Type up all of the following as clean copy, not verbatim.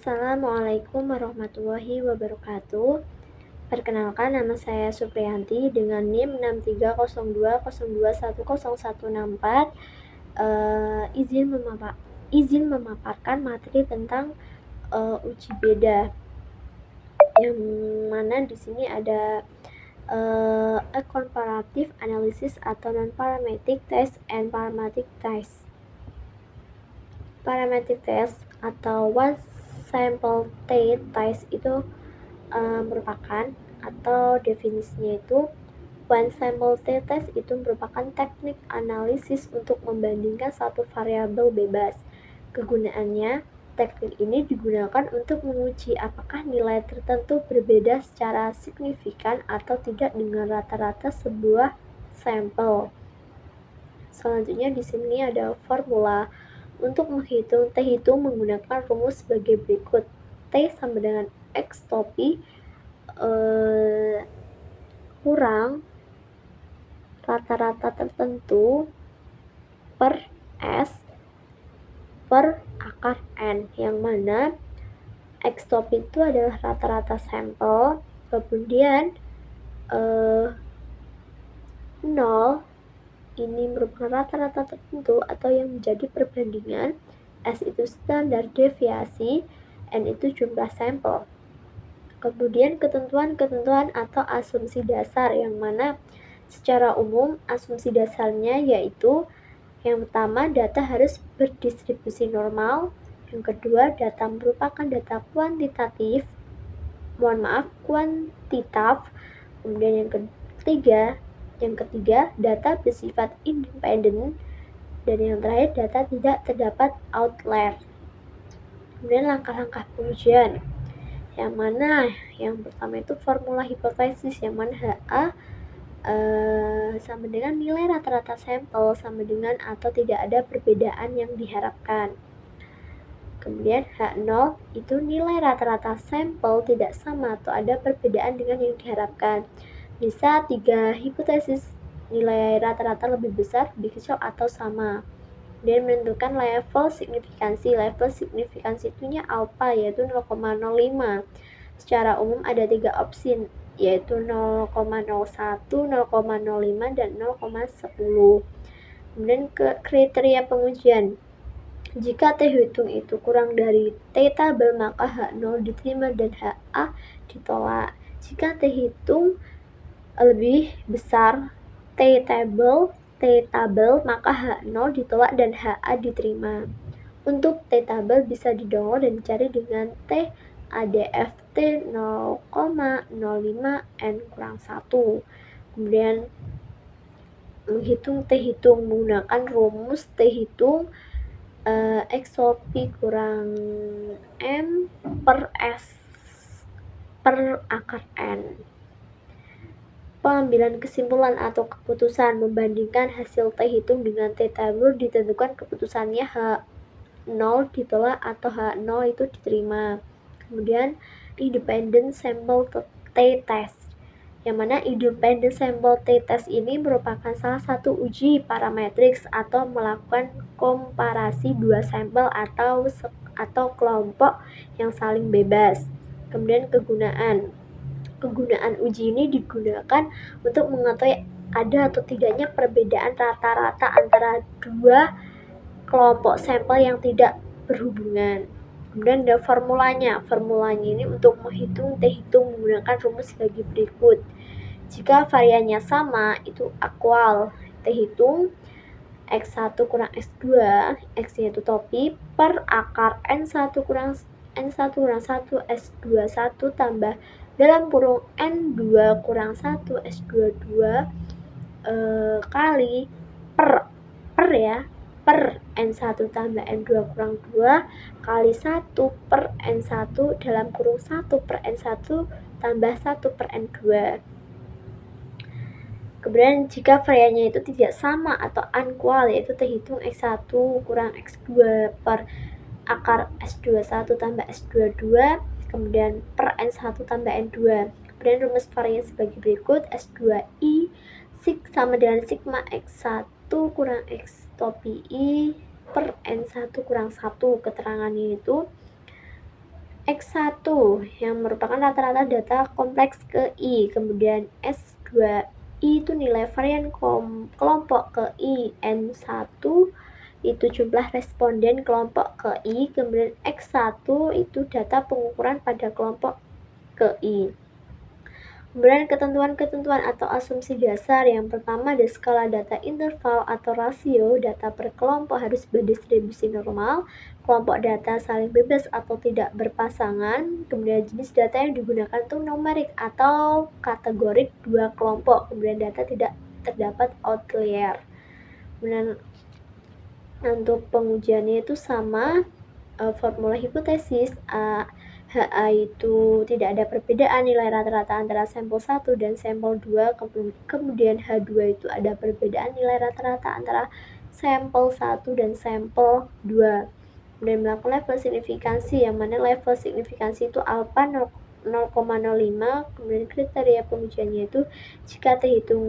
Assalamualaikum warahmatullahi wabarakatuh. Perkenalkan, nama saya Supriyanti dengan NIM 6302021014. Izin memaparkan materi tentang uji beda, yang mana di sini ada a comparative analysis atau non-parametric test and parametric test. Parametric test atau one sample test itu merupakan, atau definisinya itu, one sample test itu merupakan teknik analisis untuk membandingkan satu variabel bebas. Kegunaannya, teknik ini digunakan untuk menguji apakah nilai tertentu berbeda secara signifikan atau tidak dengan rata-rata sebuah sampel. Selanjutnya di sini ada formula. Untuk menghitung T hitung menggunakan rumus sebagai berikut. T sama dengan X topi kurang rata-rata tertentu per S per akar N, yang mana X topi itu adalah rata-rata sampel, kemudian 0 ini merupakan rata-rata tertentu atau yang menjadi perbandingan, S itu standar deviasi, N itu jumlah sampel. Kemudian ketentuan-ketentuan atau asumsi dasar, yang mana secara umum asumsi dasarnya yaitu yang pertama, data harus berdistribusi normal. Yang kedua, data merupakan data kuantitatif. Kuantitatif. Kemudian yang ketiga, data bersifat independen. Dan yang terakhir, data tidak terdapat outlier. Kemudian langkah-langkah pengujian, yang mana yang pertama itu formula hipotesis, yang mana HA sama dengan nilai rata-rata sampel sama dengan atau tidak ada perbedaan yang diharapkan. Kemudian H0 itu nilai rata-rata sampel tidak sama atau ada perbedaan dengan yang diharapkan. Bisa 3 hipotesis, nilai rata-rata lebih besar, lebih kecil, atau sama. Dan menentukan level signifikansi. Level signifikansi itunya alpha, yaitu 0,05. Secara umum ada 3 opsi, yaitu 0,01, 0,05, dan 0,10. Kemudian kriteria pengujian. Jika T hitung itu kurang dari T tabel, maka H0 diterima dan HA ditolak. Jika T hitung lebih besar T tabel, maka H0 ditolak dan HA diterima. Untuk T tabel bisa didownload dan dicari dengan T ADFT 0,05 N kurang 1. Kemudian menghitung T hitung menggunakan rumus T hitung X topi kurang M per S per akar N. Pengambilan kesimpulan atau keputusan membandingkan hasil T hitung dengan T tabel ditentukan keputusannya H0 ditolak atau H0 itu diterima. Kemudian independent sample t-test, yang mana independent sample t-test ini merupakan salah satu uji parametrics atau melakukan komparasi dua sampel atau kelompok yang saling bebas. Kemudian kegunaan uji ini digunakan untuk mengetahui ada atau tidaknya perbedaan rata-rata antara dua kelompok sampel yang tidak berhubungan. Kemudian ada formulanya. Formulanya ini untuk menghitung T hitung menggunakan rumus sebagai berikut. Jika variannya sama, itu equal T hitung X1 kurang X2, X-nya itu topi, per akar N1 kurang 1 S21 tambah dalam kurung N2 kurang 1 S22 kali per N1 tambah N2 kurang 2 kali 1 per N1 dalam kurung 1 per N1 tambah 1 per N2. Kemudian jika variannya itu tidak sama atau unequal, yaitu terhitung X1 kurang X2 per akar S21 tambah S22, kemudian per N1 tambah N2. Kemudian rumus varian sebagai berikut. S2I sama dengan sigma X1 kurang X topi I per N1 kurang 1. Keterangannya itu X1 yang merupakan rata-rata data kompleks ke I, kemudian S2I itu nilai varian kelompok ke I, N1 itu jumlah responden kelompok ke I, kemudian X1 itu data pengukuran pada kelompok ke I. Kemudian ketentuan-ketentuan atau asumsi dasar yang pertama ada skala data interval atau rasio data per kelompok harus berdistribusi normal, kelompok data saling bebas atau tidak berpasangan, kemudian jenis data yang digunakan itu numerik atau kategorik dua kelompok, kemudian data tidak terdapat outlier. Kemudian untuk pengujiannya itu sama, formula hipotesis HA itu tidak ada perbedaan nilai rata-rata antara sampel 1 dan sampel 2, kemudian H2 itu ada perbedaan nilai rata-rata antara sampel 1 dan sampel 2. Kemudian melakukan level signifikansi, yang mana level signifikansi itu alpha 0,05, kemudian kriteria pengujiannya itu jika terhitung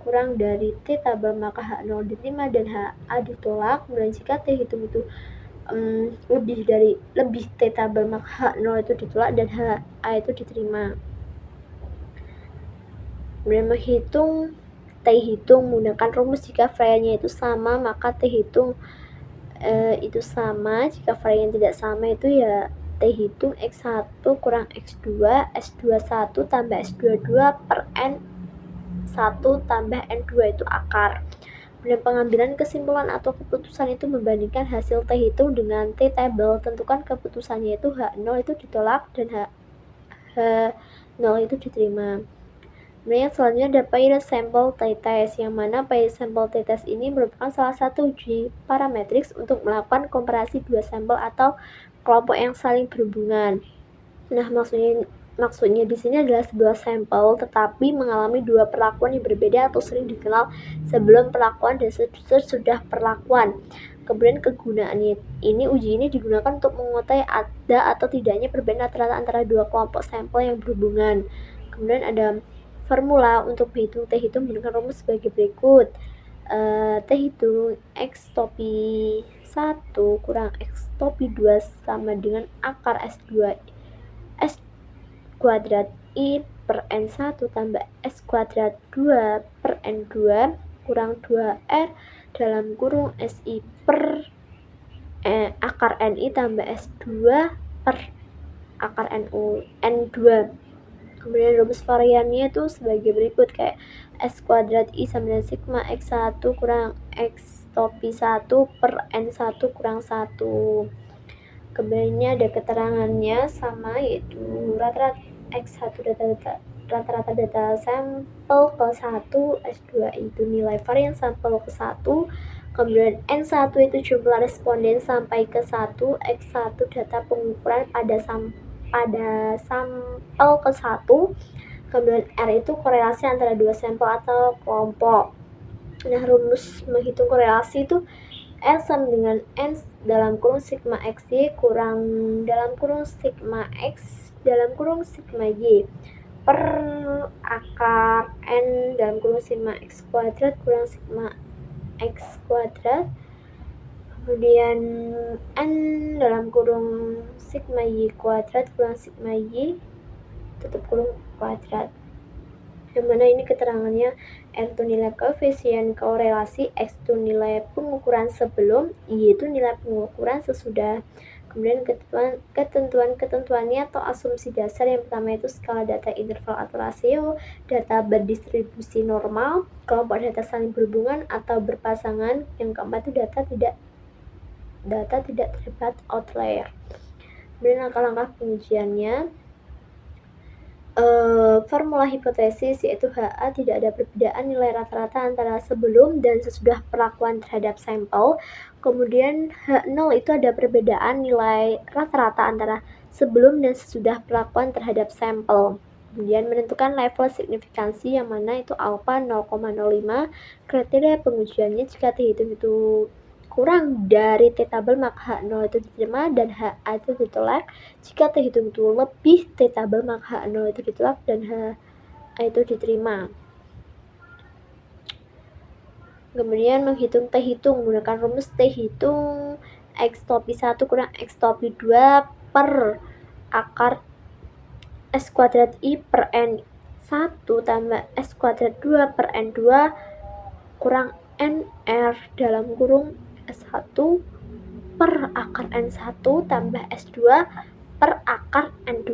kurang dari T tabel maka H0 diterima dan HA ditolak, kemudian jika terhitung itu lebih T tabel maka H0 itu ditolak dan HA itu diterima. Kemudian menghitung T hitung menggunakan rumus jika variannya itu sama maka T hitung itu sama, jika varian tidak sama itu ya T hitung X1 kurang X2 S21 tambah S22 per N1 tambah N2 itu akar. Kemudian pengambilan kesimpulan atau keputusan itu membandingkan hasil T hitung dengan T table. Tentukan keputusannya itu H0 itu ditolak dan H0 itu diterima. Kemudian selanjutnya ada Paired Sample T-Test, yang mana Paired Sample T-Test ini merupakan salah satu uji parametrics untuk melakukan komparasi dua sampel atau kelompok yang saling berhubungan. Nah, maksudnya di sini adalah sebuah sampel tetapi mengalami dua perlakuan yang berbeda atau sering dikenal sebelum perlakuan dan sesudah perlakuan. Kemudian kegunaannya uji ini digunakan untuk mengutai ada atau tidaknya perbedaan rata-rata antara dua kelompok sampel yang berhubungan. Kemudian ada formula untuk menghitung T hitung menggunakan rumus sebagai berikut. T hitung X topi 1 kurang X topi 2 sama dengan akar S2 S kuadrat I per N1 tambah S kuadrat 2 per N2 kurang 2R dalam kurung SI per akar NI tambah S2 per akar N2. Kemudian rumus variannya itu sebagai berikut, kayak S kuadrat I sama dengan sigma X1 kurang X topi 1 per N1 kurang 1. Kemudian ini ada keterangannya sama, yaitu rata-rata X1 rata-rata data sampel ke 1, S2 itu nilai varian sampel ke 1, kemudian N1 itu jumlah responden sampai ke 1, X1 data pengukuran pada sampel ke 1, kemudian R itu korelasi antara dua sampel atau kelompok. Nah, rumus menghitung korelasi itu R sama dengan N dalam kurung sigma XY kurang dalam kurung sigma X dalam kurung sigma Y per akar N dalam kurung sigma X kuadrat kurang sigma X kuadrat, kemudian N dalam kurung sigma Y kuadrat kurang sigma Y tutup kurung kuadrat. Yang mana ini keterangannya R itu nilai koefisien korelasi, X itu nilai pengukuran sebelum, Y itu nilai pengukuran sesudah. Kemudian ketentuan-ketentuannya atau asumsi dasar yang pertama itu skala data interval atau rasio, data berdistribusi normal, kelompok data saling berhubungan atau berpasangan. Yang keempat itu data tidak terdapat outlier. Kemudian langkah-langkah pengujiannya, formula hipotesis yaitu HA tidak ada perbedaan nilai rata-rata antara sebelum dan sesudah perlakuan terhadap sampel. Kemudian H0 itu ada perbedaan nilai rata-rata antara sebelum dan sesudah perlakuan terhadap sampel. Kemudian menentukan level signifikansi yang mana itu alpha 0,05. Kriteria pengujiannya jika terhitung itu kurang dari T tabel maka H0 itu diterima dan HA itu ditolak. Jika terhitung itu lebih T tabel maka H0 itu ditolak dan HA itu diterima. Kemudian menghitung T hitung menggunakan rumus T hitung X topi 1 kurang X topi 2 per akar S kuadrat I per N1 tambah S kuadrat 2 per N2 kurang NR dalam kurung S1 per akar N1 tambah S2 per akar N2.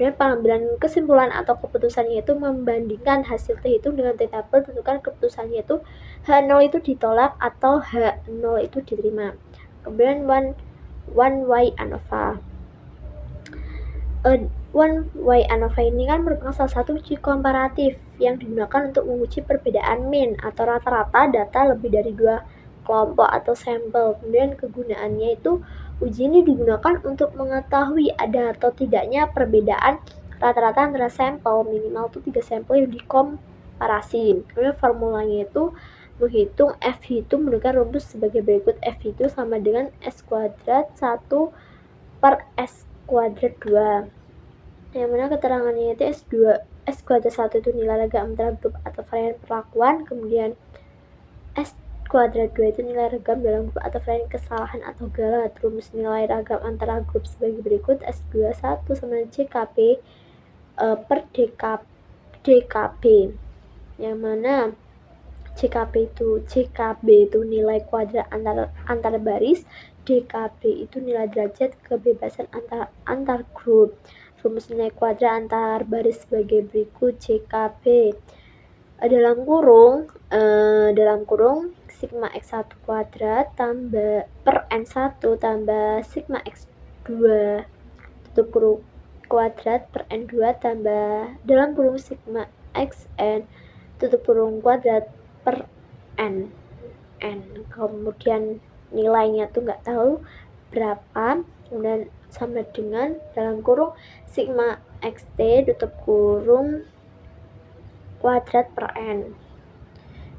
Dan pengambilan kesimpulan atau keputusannya itu membandingkan hasil terhitung dengan tabel, tentukan keputusannya itu H0 itu ditolak atau H0 itu diterima. Kemudian 1Y ANOVA. 1Y ANOVA ini kan merupakan salah satu uji komparatif yang digunakan untuk menguji perbedaan mean atau rata-rata data lebih dari dua kelompok atau sampel. Kemudian kegunaannya itu uji ini digunakan untuk mengetahui ada atau tidaknya perbedaan rata-rata antara sampel, minimal tuh 3 sampel yang dikomparasi. Kemudian formulanya itu menghitung F itu menggunakan rumus sebagai berikut. F itu sama dengan S kuadrat 1 per S kuadrat 2. Yang mana keterangannya itu S kuadrat 1 itu nilai ragam antara grup atau varian perlakuan, kemudian S kuadrat 2 itu nilai ragam dalam grup atau varian kesalahan atau galat. Rumus nilai ragam antara grup sebagai berikut. S21 sama JKP per DKP, yang mana JKB itu nilai kuadrat antar baris, DKB itu nilai derajat kebebasan antar grup. Rumus nilai kuadrat antar baris sebagai berikut. JKB dalam kurung sigma x1 kuadrat tambah per n1 tambah sigma x2 tutup kurung kuadrat per n2 tambah dalam kurung sigma xn tutup kurung kuadrat per n. Kemudian nilainya tuh nggak tahu berapa, kemudian sama dengan dalam kurung sigma xt tutup kurung kuadrat per n,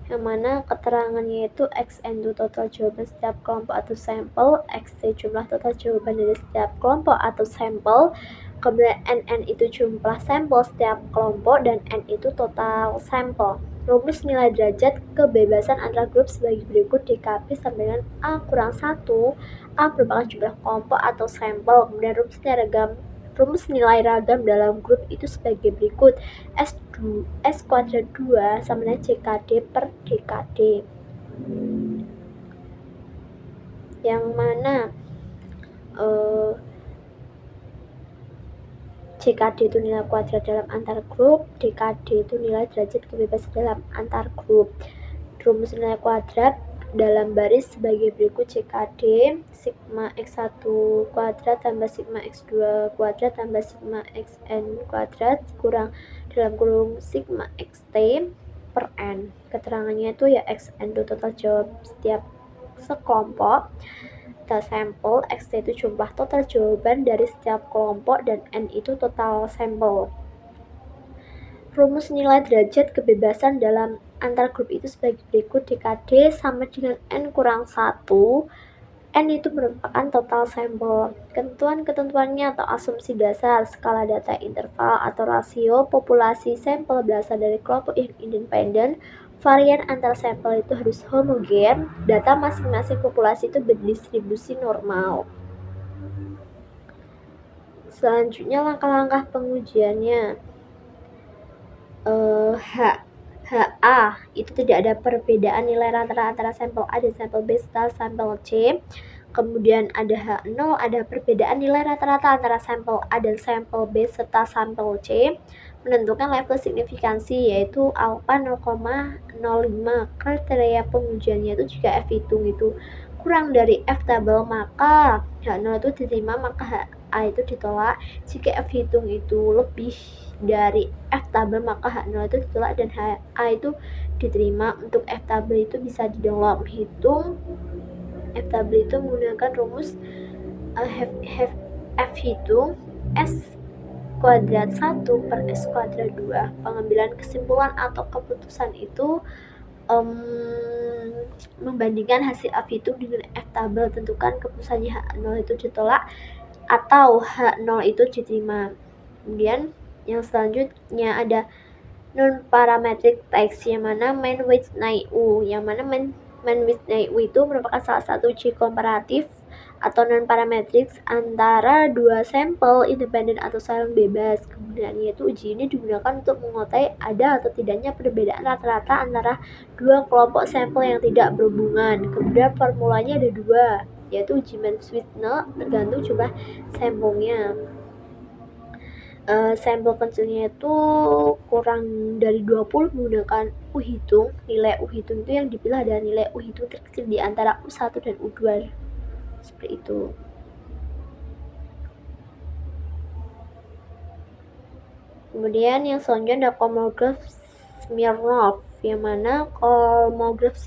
yang mana keterangannya itu xn itu total jawaban setiap kelompok atau sampel, xt jumlah total jawaban dari setiap kelompok atau sampel, kemudian nn itu jumlah sampel setiap kelompok, dan n itu total sampel. Rumus nilai derajat kebebasan antara grup sebagai berikut. DKP sama dengan A kurang 1, A merupakan jumlah kelompok atau sampel, kemudian rumus nilai ragam dalam grup itu sebagai berikut. S kuadrat 2 sama dengan JKD per DKD, yang mana JKD itu nilai kuadrat dalam antar grup, DKD itu nilai derajat kebebasan dalam antar grup. Rumus nilai kuadrat dalam baris sebagai berikut. JKD sigma x1 kuadrat tambah sigma x2 kuadrat tambah sigma xn kuadrat kurang dalam kurung sigma xt per n. Keterangannya itu ya xn itu total jawab setiap sekelompok, sampel, xt itu jumlah total jawaban dari setiap kelompok, dan n itu total sampel. Rumus nilai derajat kebebasan dalam antar grup itu sebagai berikut. DKD sama dengan n kurang 1, n itu merupakan total sampel. Ketentuannya atau asumsi dasar skala data interval atau rasio populasi sampel berasal dari kelompok yang independen, varian antar sampel itu harus homogen, data masing-masing populasi itu berdistribusi normal. Selanjutnya langkah-langkah pengujiannya. HA itu tidak ada perbedaan nilai rata-rata antara sampel A dan sampel B serta sampel C. Kemudian ada H0, ada perbedaan nilai rata-rata antara sampel A dan sampel B serta sampel C. Menentukan level signifikansi yaitu alpha 0,05. Kriteria pengujiannya itu jika F hitung itu kurang dari F tabel maka H0 itu diterima, maka HA itu ditolak. Jika F hitung itu lebih dari F tabel maka H0 itu ditolak dan HA itu diterima. Untuk F tabel itu bisa di-download. Hitung F tabel itu menggunakan rumus F hitung S kuadrat 1 per S kuadrat 2. Pengambilan kesimpulan atau keputusan itu membandingkan hasil F hitung dengan F tabel, tentukan keputusannya H0 itu ditolak atau H0 itu diterima. Kemudian yang selanjutnya ada non-parametric text, yang mana main with NIU, yang mana main with NIU itu merupakan salah satu uji komparatif atau non-parametric antara dua sampel independen atau saling bebas. Kemudiannya itu uji ini digunakan untuk mengutai ada atau tidaknya perbedaan rata-rata antara dua kelompok sampel yang tidak berhubungan. Kemudian formulanya ada dua, yaitu uji Mann-Whitney tergantung jumlah sampelnya. Sampel kecilnya itu kurang dari 20 menggunakan U hitung. Nilai U hitung itu yang dipilih adalah nilai U hitung terkecil di antara U1 dan U2. Seperti itu. Kemudian yang selanjutnya ada kolmograf Smirnov, yang mana kolmograf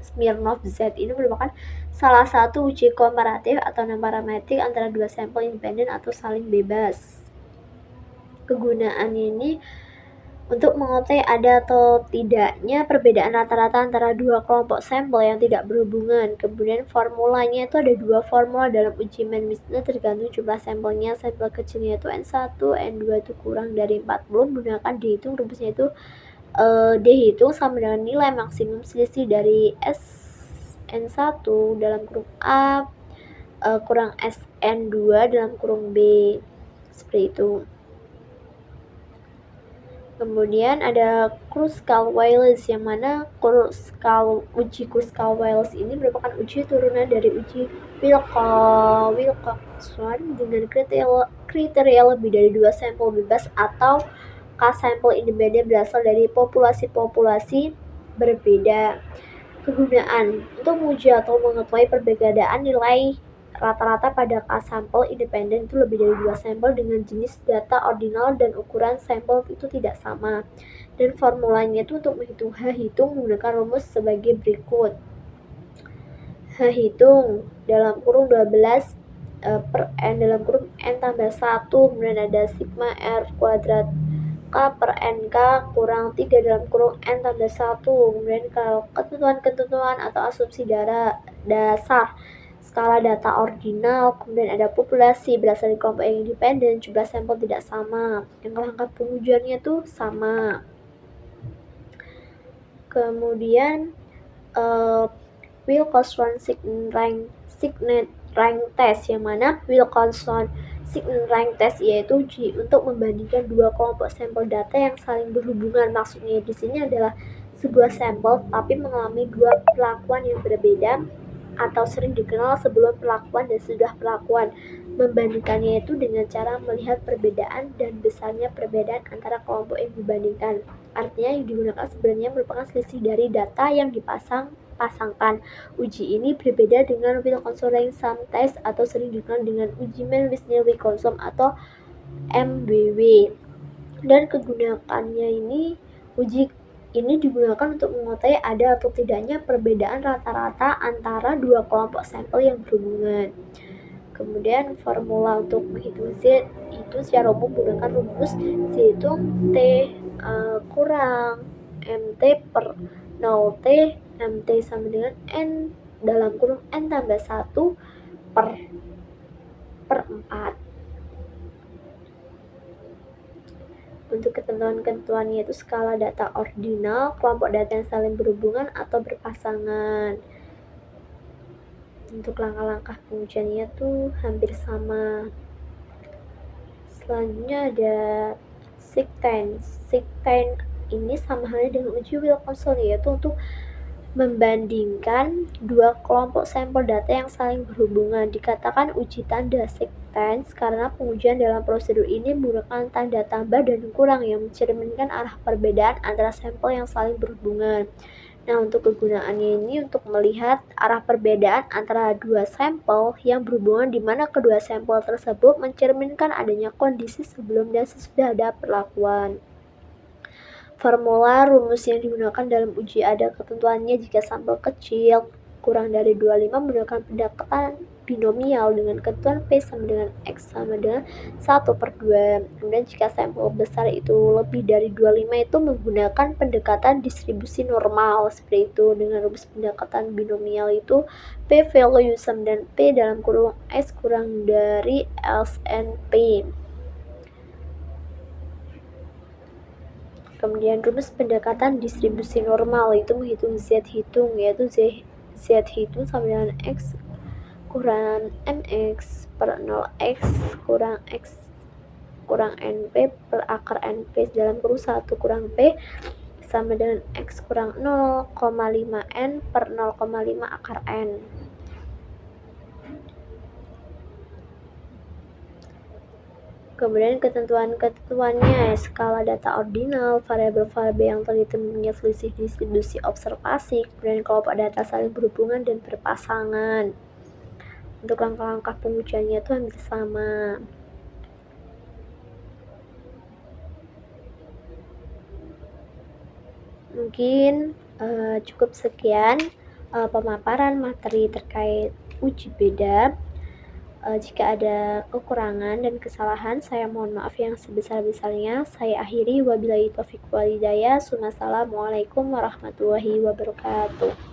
Smirnov Z ini merupakan salah satu uji komparatif atau non-parametrik antara dua sampel independen atau saling bebas. Kegunaannya ini untuk mengutai ada atau tidaknya perbedaan rata-rata antara dua kelompok sampel yang tidak berhubungan. Kemudian formulanya itu ada dua formula dalam uji Mann-Whitney tergantung jumlah sampelnya. Sampel kecilnya itu N1, N2 itu kurang dari 40 menggunakan dihitung, rumusnya itu dihitung sama dengan nilai maksimum selisih dari SN1 dalam kurung A kurang SN2 dalam kurung B. Seperti itu. Kemudian ada Kruskal-Wallis, yang mana uji Kruskal-Wallis ini merupakan uji turunan dari uji Wilcoxon dengan kriteria lebih dari dua sampel bebas atau K-sampel independen berasal dari populasi-populasi berbeda. Kegunaan untuk menguji atau mengetahui perbedaan nilai rata-rata pada K-sampel independen itu lebih dari dua sampel dengan jenis data ordinal dan ukuran sampel itu tidak sama. Dan formulanya itu untuk menghitung H hitung menggunakan rumus sebagai berikut. H hitung dalam kurung 12 per N dalam kurung N tambah 1, kemudian ada sigma R kuadrat K per NK kurang 3 dalam kurung N tambah 1. Kemudian kalau ketentuan-ketentuan atau asumsi dasar skala data ordinal, kemudian ada populasi berasal dari kelompok yang independen, jumlah sampel tidak sama, yang langkah pengujiannya itu sama. Kemudian Wilcoxon Signet Rank Test, yang mana Wilcoxon Signet Rank Test yaitu uji untuk membandingkan dua kelompok sampel data yang saling berhubungan. Maksudnya di sini adalah sebuah sampel tapi mengalami dua perlakuan yang berbeda atau sering dikenal sebelum perlakuan dan sesudah perlakuan. Membandingkannya itu dengan cara melihat perbedaan dan besarnya perbedaan antara kelompok yang dibandingkan. Artinya yang digunakan sebenarnya merupakan selisih dari data yang dipasangkan. Uji ini berbeda dengan Wilcoxon Sum Test atau sering dikenal dengan uji Mann-Whitney-Wilcoxon atau MWW. Dan kegunaannya ini uji ini digunakan untuk mengetahui ada atau tidaknya perbedaan rata-rata antara dua kelompok sampel yang berhubungan. Kemudian formula untuk menghitung Z itu secara umum menggunakan rumus Z hitung T kurang MT per 0T, MT sama dengan N dalam kurung N tambah 1 per 4. Untuk ketentuan-ketentuannya itu skala data ordinal, kelompok data yang saling berhubungan atau berpasangan. Untuk langkah-langkah pengujiannya tuh hampir sama. Selanjutnya ada SIGTENT. SIGTENT ini sama halnya dengan uji Wilcoxon, yaitu untuk membandingkan dua kelompok sampel data yang saling berhubungan. Dikatakan uji tanda SIGTENT karena pengujian dalam prosedur ini menggunakan tanda tambah dan kurang yang mencerminkan arah perbedaan antara sampel yang saling berhubungan. Nah, untuk kegunaannya ini untuk melihat arah perbedaan antara dua sampel yang berhubungan di mana kedua sampel tersebut mencerminkan adanya kondisi sebelum dan sesudah ada perlakuan. Formula rumus yang digunakan dalam uji ada ketentuannya jika sampel kecil kurang dari 25 menggunakan pendekatan binomial dengan ketentuan P sama dengan X sama dengan 1/2. Kemudian jika sampel besar itu lebih dari 25 itu menggunakan pendekatan distribusi normal. Seperti itu dengan rumus pendekatan binomial itu P value sama dengan P dalam kurung S kurang dari SNP. Kemudian rumus pendekatan distribusi normal itu menghitung Z hitung, yaitu Z hitung sama dengan X kurang nx per 0x kurang x kurang np per akar np dalam kurung 1 kurang p sama dengan x kurang 0,5n per 0,5 akar n. Kemudian ketentuan-ketentuannya, skala data ordinal, variabel-variabel yang terhitung punya selisih distribusi observasi, kemudian kelompok data saling berhubungan dan berpasangan. Untuk langkah-langkah pengujiannya itu hampir sama. Mungkin cukup sekian pemaparan materi terkait uji beda. Jika ada kekurangan dan kesalahan, saya mohon maaf yang sebesar-besarnya. Saya akhiri, wabillahi taufiq wal hidayah. Assalamualaikum warahmatullahi wabarakatuh.